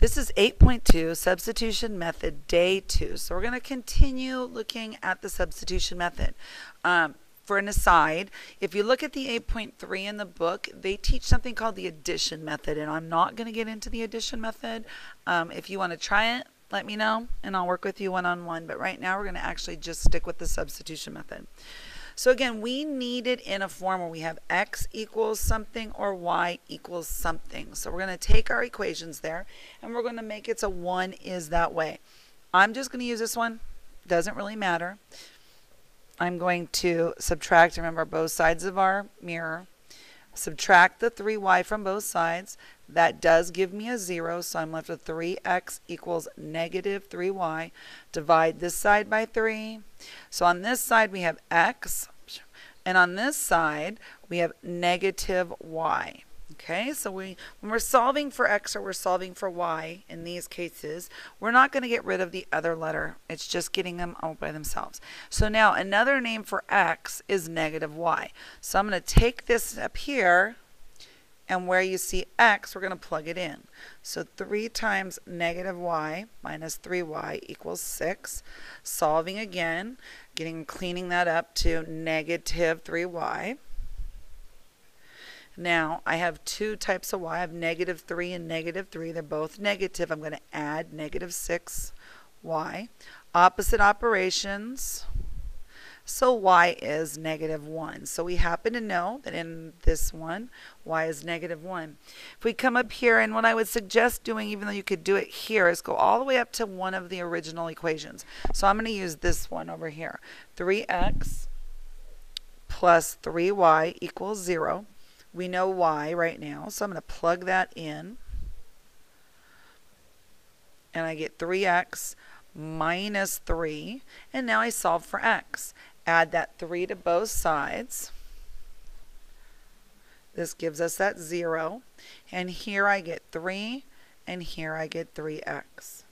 This is 8.2, substitution method, day 2. So we're going to continue looking at the substitution method. For an aside, if you look at the 8.3 in the book, they teach something called the addition method, and I'm not going to get into the addition method. If you want to try it, let me know, and I'll work with you one-on-one. But right now, we're going to actually just stick with the substitution method. So again, we need it in a form where we have x equals something or y equals something. So we're going to take our equations there, and we're going to make it so one is that way. I'm just going to use this one. Doesn't really matter. I'm going to subtract, remember, both sides of our mirror. Subtract the 3y from both sides. That does give me a 0, so I'm left with 3x equals negative 3y. Divide this side by 3. So on this side we have x, and on this side we have negative y. Okay, so when we're solving for x or we're solving for y in these cases, we're not going to get rid of the other letter. It's just getting them all by themselves. So now another name for x is negative y. So I'm going to take this up here, and where you see x, we're going to plug it in. So 3 times negative y minus 3y equals 6. Solving again, cleaning that up to negative 3y. Now, I have two types of y. I have negative 3 and negative 3. They're both negative. I'm going to add negative 6y. Opposite operations. So y is negative 1. So we happen to know that in this one, y is negative 1. If we come up here, and what I would suggest doing, even though you could do it here, is go all the way up to one of the original equations. So I'm going to use this one over here. 3x plus 3y equals 0. We know y right now, so I'm going to plug that in. And I get 3x minus 3. And now I solve for x. Add that 3 to both sides. This gives us that 0. And here I get 3, and here I get 3x.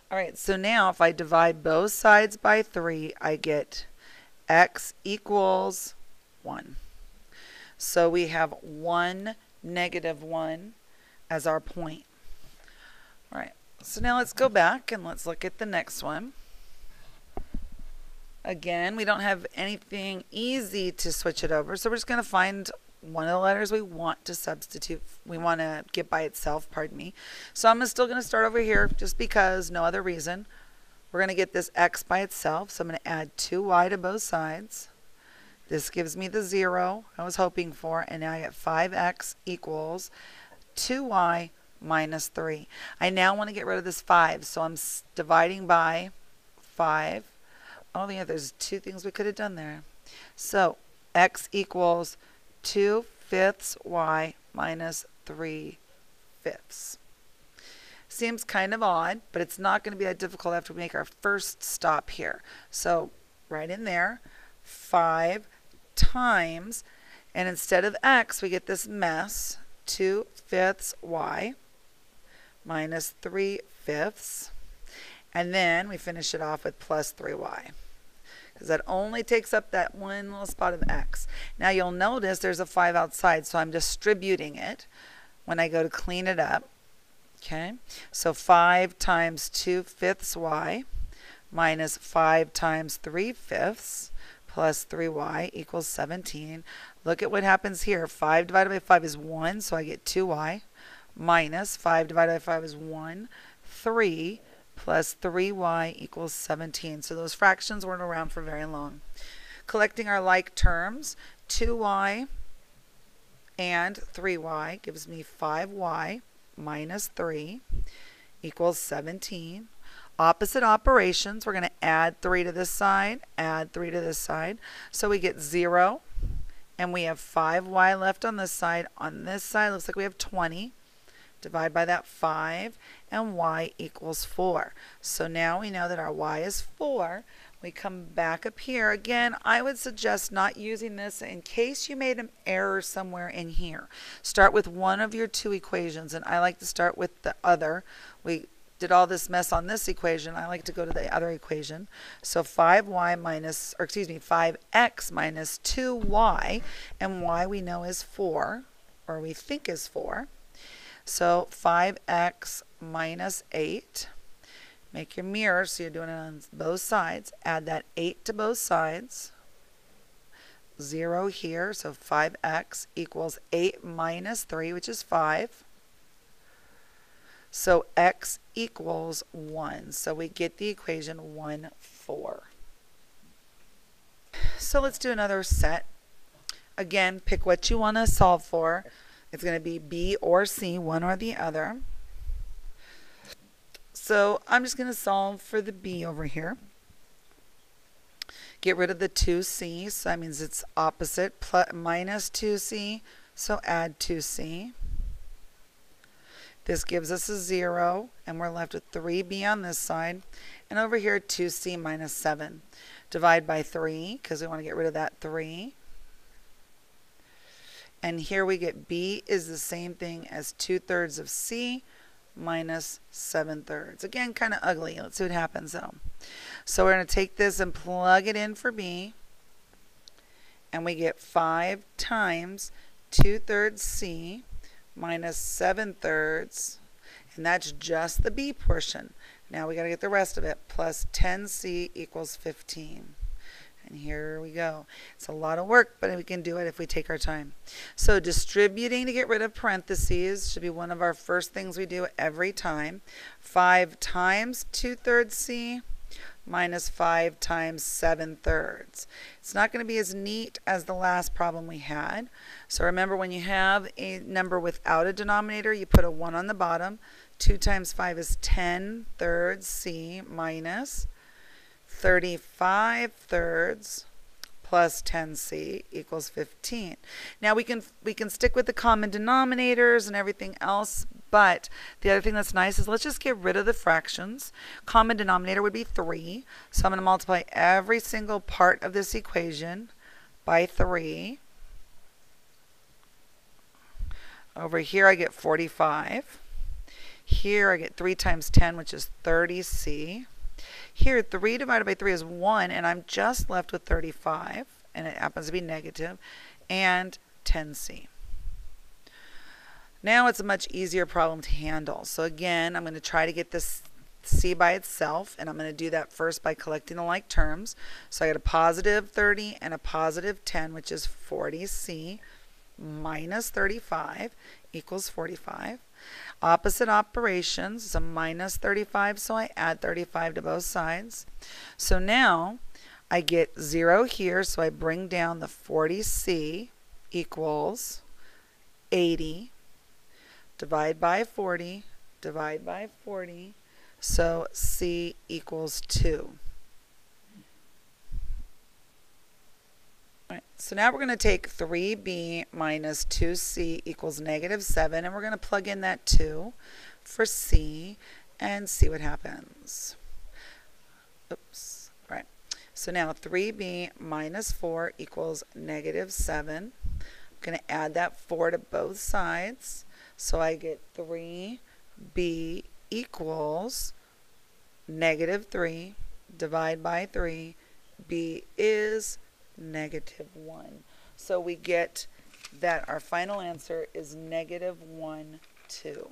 All right, so now if I divide both sides by 3, I get x equals 1. So we have 1, negative 1 as our point. All right, so now let's go back and let's look at the next one. Again, we don't have anything easy to switch it over, so we're just going to find one of the letters we want to substitute. We want to get by itself, pardon me. So I'm still going to start over here just because, no other reason. We're going to get this x by itself, so I'm going to add 2y to both sides. This gives me the 0 I was hoping for, and now I get 5x equals 2y minus 3. I now want to get rid of this 5, so I'm dividing by 5. Oh yeah, there's two things we could have done there. So x equals 2/5 y minus 3/5. Seems kind of odd, but it's not going to be that difficult after we make our first stop here. So right in there, 5 times, and instead of x, we get this mess, 2/5 y minus 3/5. And then we finish it off with plus 3y. Because that only takes up that one little spot of x. Now you'll notice there's a 5 outside, so I'm distributing it when I go to clean it up. Okay, so 5 times 2/5 y minus 5 times 3/5 plus 3y equals 17. Look at what happens here. 5 divided by 5 is 1, so I get 2y minus 5 divided by 5 is 1. 3 plus 3y equals 17. So those fractions weren't around for very long. Collecting our like terms, 2y and 3y gives me 5y minus 3 equals 17. Opposite operations, we're going to add 3 to this side, add 3 to this side. So we get 0, and we have 5y left on this side. On this side, looks like we have 20. Divide by that 5, and y equals 4. So now we know that our y is 4. We come back up here. Again, I would suggest not using this in case you made an error somewhere in here. Start with one of your two equations, and I like to start with the other. We did all this mess on this equation. I like to go to the other equation. So 5x minus 2y, and y we know is 4. or we think is 4. So 5x minus 8. Make your mirror so you're doing it on both sides. Add that 8 to both sides. 0 here, so 5x equals 8 minus 3, which is 5. So x equals 1. So we get the equation 1, 4. So let's do another set. Again, pick what you want to solve for. It's going to be B or C, one or the other. So I'm just going to solve for the B over here. Get rid of the 2c, so that means it's opposite, plus, minus 2c, so add 2c. This gives us a 0, and we're left with 3b on this side. And over here, 2c minus 7. Divide by 3, because we want to get rid of that 3. And here we get b is the same thing as 2/3 of c minus 7/3. Again, kind of ugly. Let's see what happens though. So we're going to take this and plug it in for b. And we get 5 times 2/3 c minus 7/3. And that's just the b portion. Now we got to get the rest of it. Plus 10c equals 15. And here we go. It's a lot of work, but we can do it if we take our time. So distributing to get rid of parentheses should be one of our first things we do every time. 5 times 2/3 c minus 5 times 7/3. It's not going to be as neat as the last problem we had. So remember, when you have a number without a denominator, you put a 1 on the bottom. 2 times 5 is 10/3 c minus 35/3 plus 10c equals 15. Now we can stick with the common denominators and everything else, but the other thing that's nice is let's just get rid of the fractions. Common denominator would be 3, so I'm going to multiply every single part of this equation by 3. Over here I get 45. Here I get 3 times 10, which is 30c. Here, 3 divided by 3 is 1, and I'm just left with 35, and it happens to be negative, and 10c. Now it's a much easier problem to handle. So again, I'm going to try to get this c by itself, and I'm going to do that first by collecting the like terms. So I get a positive 30 and a positive 10, which is 40c minus 35 equals 45. Opposite operations, so minus 35, so I add 35 to both sides. So now I get 0 here, so I bring down the 40c equals 80. Divide by 40, divide by 40, so c equals 2. All right, so now we're going to take 3b minus 2c equals negative 7, and we're going to plug in that 2 for c and see what happens. Oops. All right. So now 3b minus 4 equals negative 7. I'm going to add that 4 to both sides. So I get 3b equals negative 3. Divide by 3. b is negative 1. So we get that our final answer is negative 1, 2.